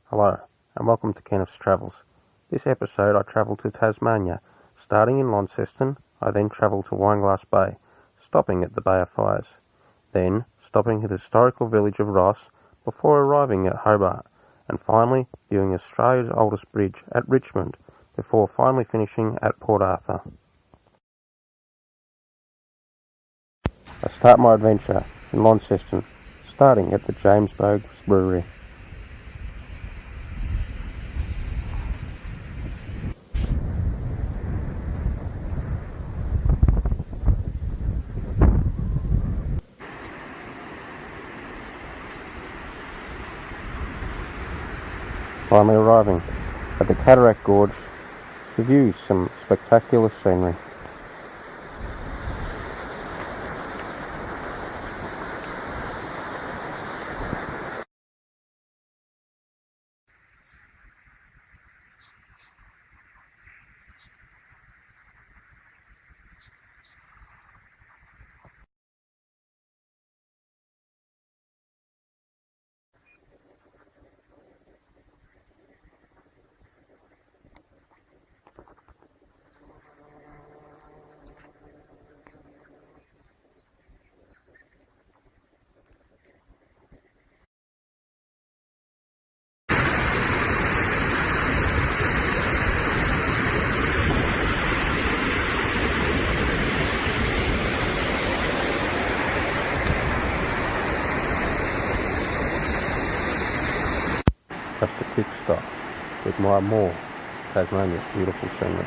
Hello, and welcome to Kenneth's Travels. This episode I travel to Tasmania. Starting in Launceston, I then travel to Wineglass Bay, stopping at the Bay of Fires. Then, stopping at the historical village of Ross, before arriving at Hobart, and finally viewing Australia's oldest bridge at Richmond, before finally finishing at Port Arthur. I start my adventure in Launceston, starting at the James Bogues Brewery. Finally arriving at the Cataract Gorge to view some spectacular scenery. Just a quick stop to admire more Tasmania's beautiful scenery.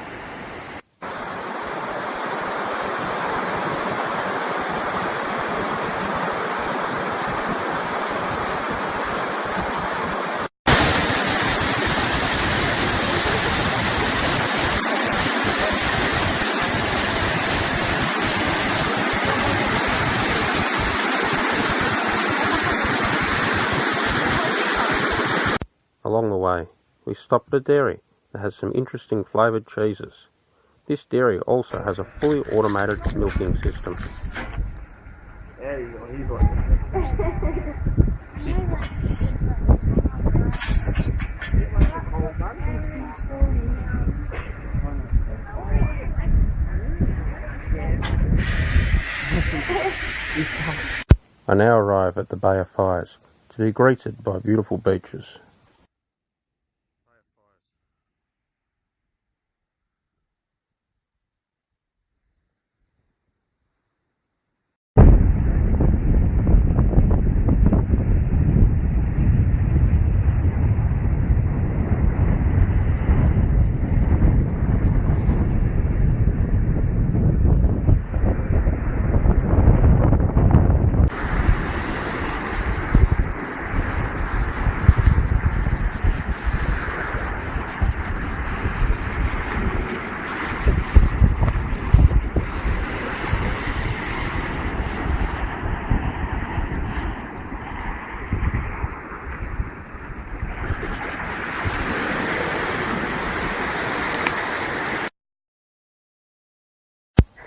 Along the way, we stopped at a dairy that has some interesting flavoured cheeses. This dairy also has a fully automated milking system. I now arrive at the Bay of Fires to be greeted by beautiful beaches.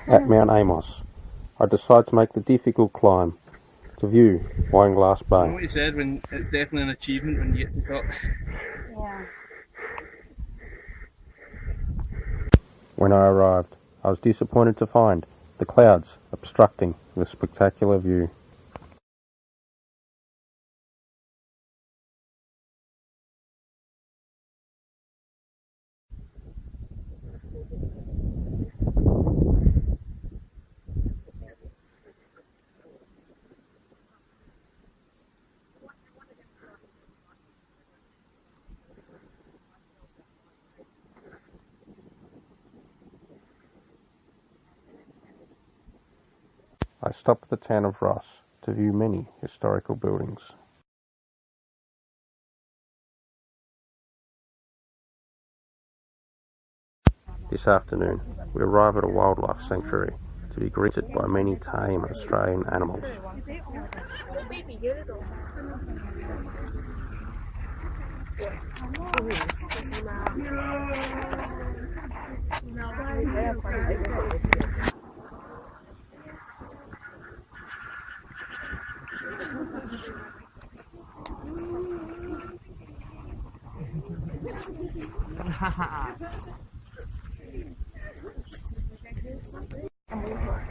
At Mount Amos, I decide to make the difficult climb to view Wineglass Bay. You know what you said, when it's definitely an achievement when you get to the top. Yeah. When I arrived, I was disappointed to find the clouds obstructing the spectacular view. I stopped at the town of Ross to view many historical buildings. This afternoon, we arrive at a wildlife sanctuary to be greeted by many tame Australian animals.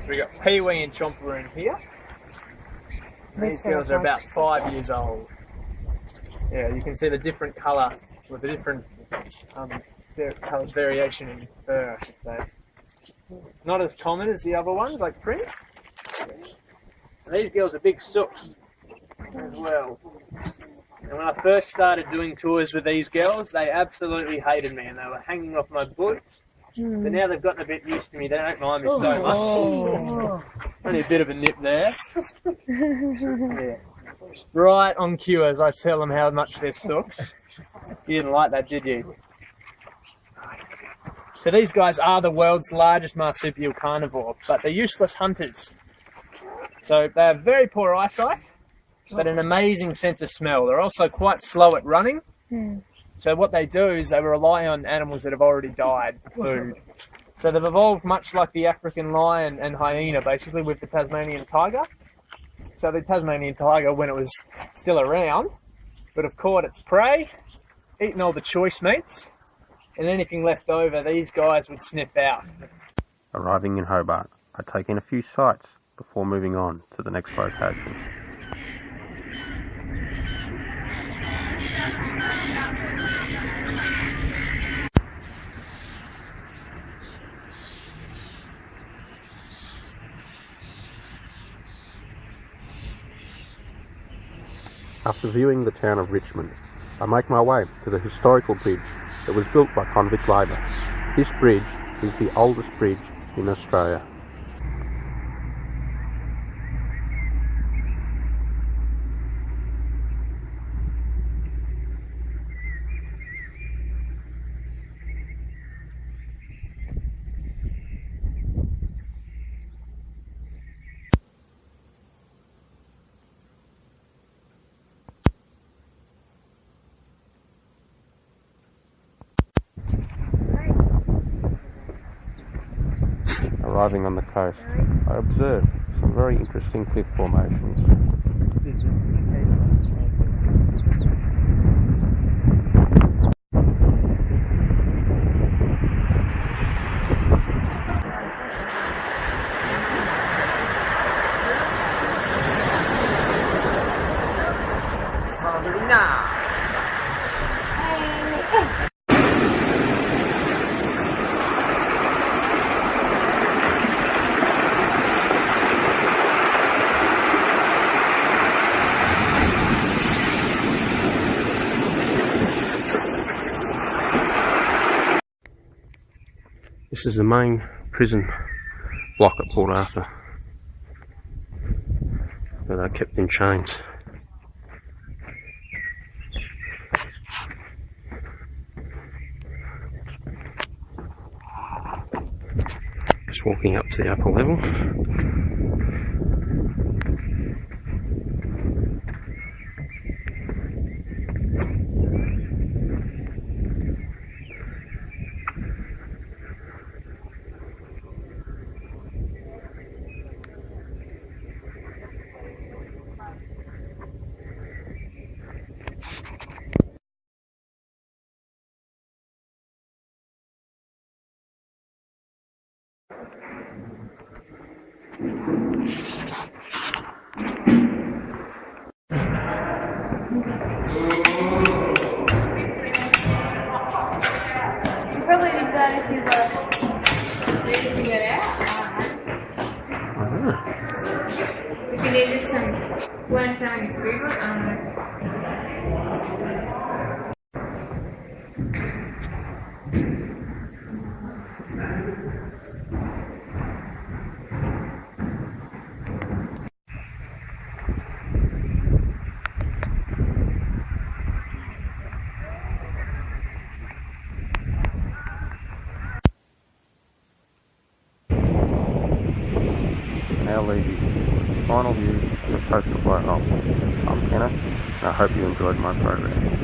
So we got Pee-wee and Chomper in here. These girls are about 5 years old. Yeah, you can see the different colour, or the different colour variation in fur, I should say. Not as common as the other ones, like Prince. And these girls are big sooks as well. And when I first started doing tours with these girls, they absolutely hated me and they were hanging off my boots. But now they've gotten a bit used to me, they don't mind me so much. Only a bit of a nip there. Yeah. Right on cue as I tell them how much they're sooks. You didn't like that, did you? So these guys are the world's largest marsupial carnivore, but they're useless hunters. So they have very poor eyesight, but an amazing sense of smell. They're also quite slow at running. So what they do is they rely on animals that have already died for food. So they've evolved much like the African lion and hyena, basically, with the Tasmanian tiger. So the Tasmanian tiger, when it was still around, would have caught its prey, eaten all the choice meats, and anything left over, these guys would sniff out. Arriving in Hobart, I take in a few sights before moving on to the next location. After viewing the town of Richmond, I make my way to the historical bridge that was built by convict labour. This bridge is the oldest bridge in Australia. Arriving on the coast, I observed some very interesting cliff formations. This is the main prison block at Port Arthur, where they're kept in chains. Just walking up to the upper level. Probably did that if you were ready to get out. If you needed some, weren't showing your food, Now leave you. Final view of the coastal blowhole. I'm Kenneth, and I hope you enjoyed my program.